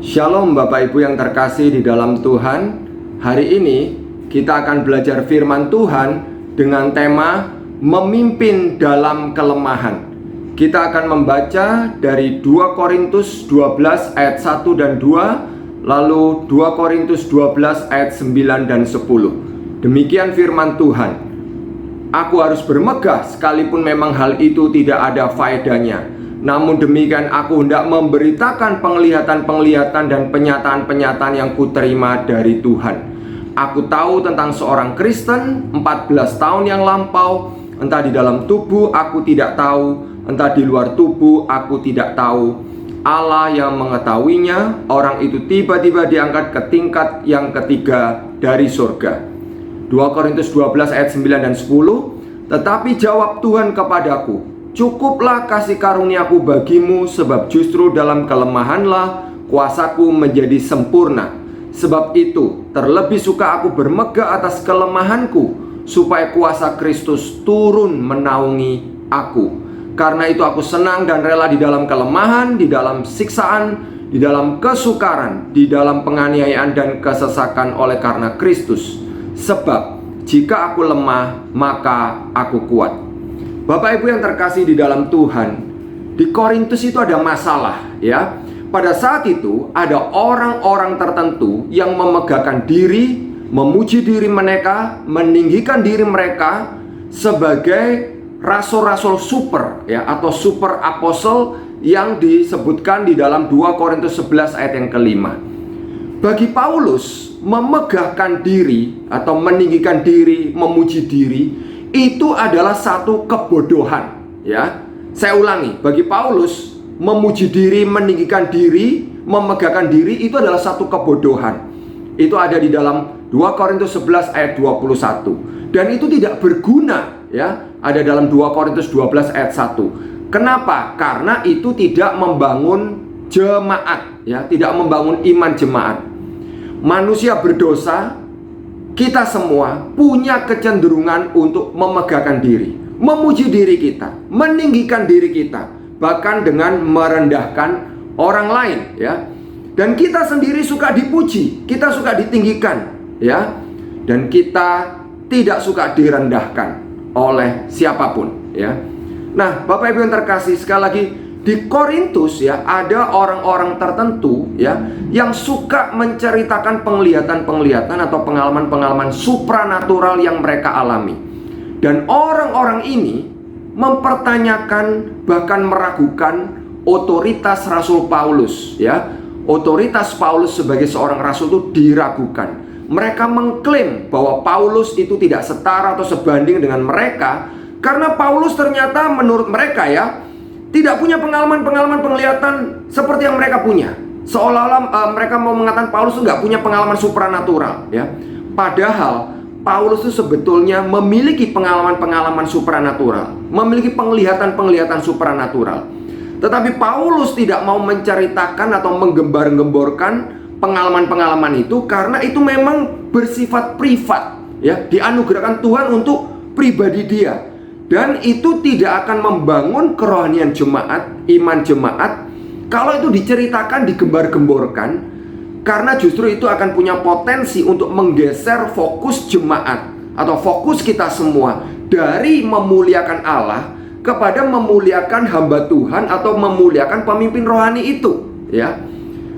Shalom Bapak Ibu yang terkasih di dalam Tuhan. Hari ini kita akan belajar firman Tuhan dengan tema memimpin dalam kelemahan. Kita akan membaca dari 2 Korintus 12 ayat 1 dan 2, lalu 2 Korintus 12 ayat 9 dan 10. Demikian firman Tuhan. Aku harus bermegah sekalipun memang hal itu tidak ada faedahnya. Namun demikian aku hendak memberitakan penglihatan-penglihatan dan penyataan-penyataan yang kuterima dari Tuhan. Aku tahu tentang seorang Kristen 14 tahun yang lampau, entah di dalam tubuh aku tidak tahu, entah di luar tubuh aku tidak tahu. Allah yang mengetahuinya, orang itu tiba-tiba diangkat ke tingkat yang ketiga dari surga. 2 Korintus 12 ayat 9 dan 10. Tetapi jawab Tuhan kepadaku, cukuplah kasih karuniaku bagimu, sebab justru dalam kelemahanlah kuasaku menjadi sempurna. Sebab itu terlebih suka aku bermegah atas kelemahanku, supaya kuasa Kristus turun menaungi aku. Karena itu aku senang dan rela di dalam kelemahan, di dalam siksaan, di dalam kesukaran, di dalam penganiayaan dan kesesakan oleh karena Kristus. Sebab jika aku lemah, maka aku kuat. Bapak Ibu yang terkasih di dalam Tuhan, di Korintus itu ada masalah ya. Pada saat itu ada orang-orang tertentu yang memegahkan diri, memuji diri mereka, meninggikan diri mereka sebagai rasul-rasul super ya, atau super apostle yang disebutkan di dalam 2 Korintus 11 ayat yang kelima. Bagi Paulus, memegahkan diri atau meninggikan diri, memuji diri itu adalah satu kebodohan ya. Saya ulangi, bagi Paulus memuji diri, meninggikan diri, memegahkan diri itu adalah satu kebodohan. Itu ada di dalam 2 Korintus 11 ayat 21. Dan itu tidak berguna ya. Ada dalam 2 Korintus 12 ayat 1. Kenapa? Karena itu tidak membangun jemaat ya, tidak membangun iman jemaat. Manusia berdosa, kita semua punya kecenderungan untuk memegahkan diri, memuji diri kita, meninggikan diri kita, bahkan dengan merendahkan orang lain ya. Dan kita sendiri suka dipuji, kita suka ditinggikan ya. Dan kita tidak suka direndahkan oleh siapapun ya. Nah, Bapak Ibu yang terkasih, sekali lagi di Korintus ya, ada orang-orang tertentu ya yang suka menceritakan penglihatan-penglihatan atau pengalaman-pengalaman supranatural yang mereka alami. Dan orang-orang ini mempertanyakan, bahkan meragukan otoritas Rasul Paulus ya. Otoritas Paulus sebagai seorang rasul itu diragukan. Mereka mengklaim bahwa Paulus itu tidak setara atau sebanding dengan mereka, karena Paulus ternyata menurut mereka ya tidak punya pengalaman-pengalaman penglihatan seperti yang mereka punya. Seolah-olah mereka mau mengatakan Paulus itu nggak punya pengalaman supranatural ya. Padahal Paulus itu sebetulnya memiliki pengalaman-pengalaman supranatural, memiliki penglihatan-penglihatan supranatural. Tetapi Paulus tidak mau menceritakan atau menggembar-gemborkan pengalaman-pengalaman itu, karena itu memang bersifat privat ya, dianugerahkan Tuhan untuk pribadi dia. Dan itu tidak akan membangun kerohanian jemaat, iman jemaat, kalau itu diceritakan, digembar-gemborkan. Karena justru itu akan punya potensi untuk menggeser fokus jemaat atau fokus kita semua dari memuliakan Allah kepada memuliakan hamba Tuhan atau memuliakan pemimpin rohani itu ya.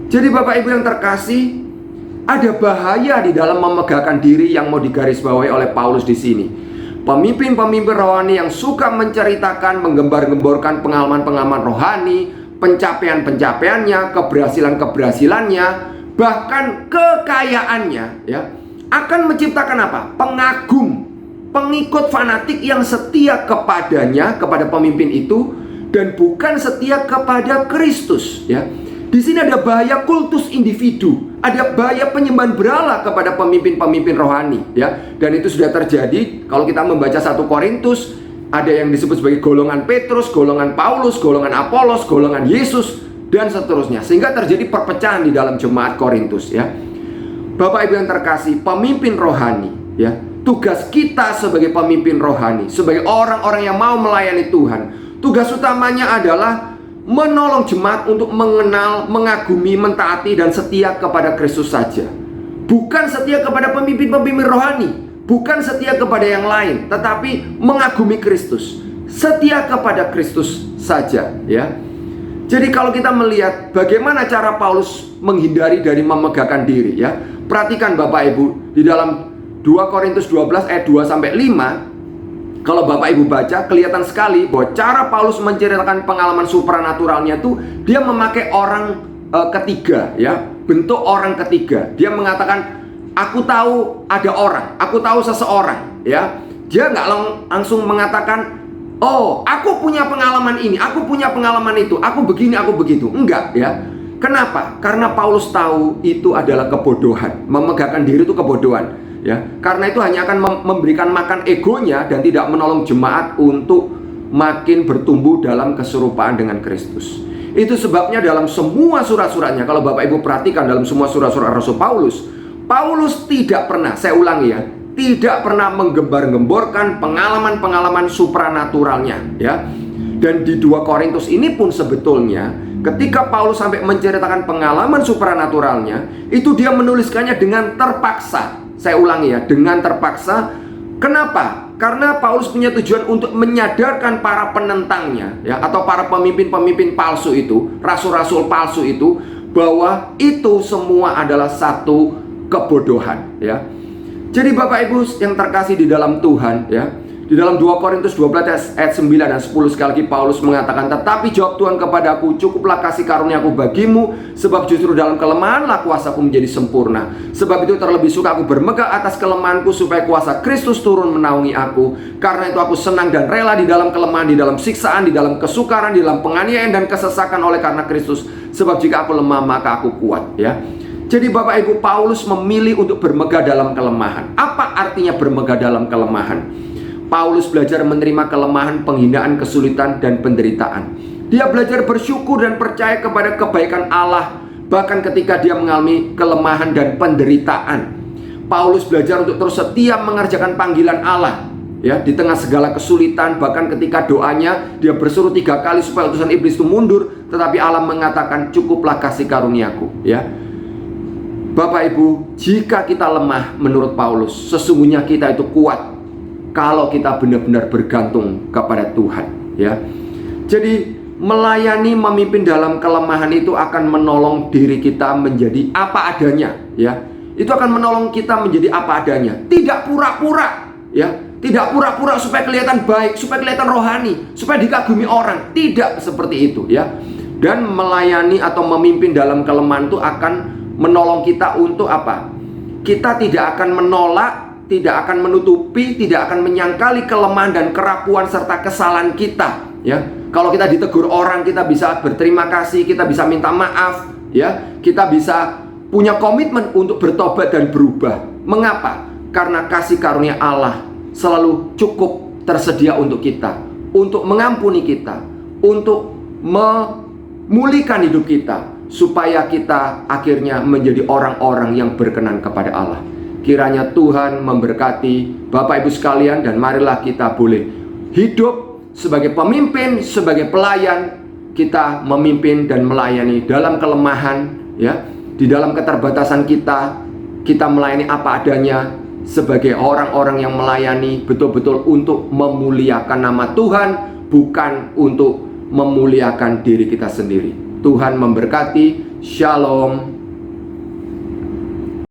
Jadi Bapak Ibu yang terkasih, ada bahaya di dalam memegahkan diri yang mau digarisbawahi oleh Paulus di sini. Pemimpin-pemimpin rohani yang suka menceritakan, menggembar-gemborkan pengalaman-pengalaman rohani, pencapaian-pencapaiannya, keberhasilan-keberhasilannya, bahkan kekayaannya ya, akan menciptakan apa? Pengagum, pengikut fanatik yang setia kepadanya, kepada pemimpin itu, dan bukan setia kepada Kristus ya. Di sini ada bahaya kultus individu, ada bahaya penyembahan berhala kepada pemimpin-pemimpin rohani ya. Dan itu sudah terjadi kalau kita membaca 1 Korintus, ada yang disebut sebagai golongan Petrus, golongan Paulus, golongan Apolos, golongan Yesus, dan seterusnya. Sehingga terjadi perpecahan di dalam jemaat Korintus ya. Bapak Ibu yang terkasih, pemimpin rohani ya, tugas kita sebagai pemimpin rohani, sebagai orang-orang yang mau melayani Tuhan, tugas utamanya adalah menolong jemaat untuk mengenal, mengagumi, mentaati, dan setia kepada Kristus saja. Bukan setia kepada pemimpin-pemimpin rohani, bukan setia kepada yang lain, tetapi mengagumi Kristus, setia kepada Kristus saja, ya. Jadi kalau kita melihat bagaimana cara Paulus menghindari dari memegahkan diri, ya. Perhatikan Bapak Ibu, di dalam 2 Korintus 12 ayat 2 sampai 5, kalau Bapak Ibu baca, kelihatan sekali bahwa cara Paulus menceritakan pengalaman supranaturalnya itu dia memakai orang ketiga, ya, bentuk orang ketiga. Dia mengatakan, aku tahu ada orang, aku tahu seseorang, ya. Dia nggak langsung mengatakan, oh, aku punya pengalaman ini, aku punya pengalaman itu, aku begini, aku begitu. Enggak, ya. Kenapa? Karena Paulus tahu itu adalah kebodohan. Memegahkan diri itu kebodohan, ya. Karena itu hanya akan memberikan makan egonya dan tidak menolong jemaat untuk makin bertumbuh dalam keserupaan dengan Kristus. Itu sebabnya dalam semua surat-suratnya, kalau Bapak Ibu perhatikan dalam semua surat-surat Rasul Paulus, Paulus tidak pernah, saya ulangi ya, tidak pernah menggembar-gemborkan pengalaman-pengalaman supranaturalnya, ya. Dan di 2 Korintus ini pun sebetulnya ketika Paulus sampai menceritakan pengalaman supranaturalnya, itu dia menuliskannya dengan terpaksa. Saya ulangi ya, dengan terpaksa. Kenapa? Karena Paulus punya tujuan untuk menyadarkan para penentangnya, ya, atau para pemimpin-pemimpin palsu itu, rasul-rasul palsu itu, bahwa itu semua adalah satu kebodohan, ya. Jadi Bapak Ibu yang terkasih di dalam Tuhan, ya, di dalam 2 Korintus 12 ayat 9 dan 10 sekali lagi Paulus mengatakan, tetapi jawab Tuhan kepadaku, cukuplah kasih karuniaku bagimu, sebab justru dalam kelemahanlah kuasaku menjadi sempurna. Sebab itu terlebih suka aku bermegah atas kelemahanku, supaya kuasa Kristus turun menaungi aku. Karena itu aku senang dan rela di dalam kelemahan, di dalam siksaan, di dalam kesukaran, di dalam penganiayaan dan kesesakan oleh karena Kristus. Sebab jika aku lemah maka aku kuat, ya. Jadi Bapak Ibu, Paulus memilih untuk bermegah dalam kelemahan. Apa artinya bermegah dalam kelemahan? Paulus belajar menerima kelemahan, penghinaan, kesulitan, dan penderitaan. Dia belajar bersyukur dan percaya kepada kebaikan Allah, bahkan ketika dia mengalami kelemahan dan penderitaan. Paulus belajar untuk terus setia mengerjakan panggilan Allah, ya, di tengah segala kesulitan. Bahkan ketika doanya dia berseru 3 kali supaya utusan iblis itu mundur, tetapi Allah mengatakan, cukuplah kasih karuniaku, ya. Bapak Ibu, jika kita lemah menurut Paulus, sesungguhnya kita itu kuat kalau kita benar-benar bergantung kepada Tuhan, ya. Jadi melayani, memimpin dalam kelemahan itu akan menolong diri kita menjadi apa adanya, ya. Itu akan menolong kita menjadi apa adanya, tidak pura-pura, ya. Tidak pura-pura supaya kelihatan baik, supaya kelihatan rohani, supaya dikagumi orang. Tidak seperti itu, ya. Dan melayani atau memimpin dalam kelemahan itu akan menolong kita untuk apa? Kita tidak akan menolak, tidak akan menutupi, tidak akan menyangkali kelemahan dan kerapuan serta kesalahan kita, ya. Kalau kita ditegur orang, kita bisa berterima kasih, kita bisa minta maaf, ya. Kita bisa punya komitmen untuk bertobat dan berubah. Mengapa? Karena kasih karunia Allah selalu cukup tersedia untuk kita, untuk mengampuni kita, untuk memulihkan hidup kita, supaya kita akhirnya menjadi orang-orang yang berkenan kepada Allah. Kiranya Tuhan memberkati Bapak Ibu sekalian, dan marilah kita boleh hidup sebagai pemimpin, sebagai pelayan. Kita memimpin dan melayani dalam kelemahan, ya. Di dalam keterbatasan kita melayani apa adanya sebagai orang-orang yang melayani betul-betul untuk memuliakan nama Tuhan, bukan untuk memuliakan diri kita sendiri. Tuhan memberkati. Shalom.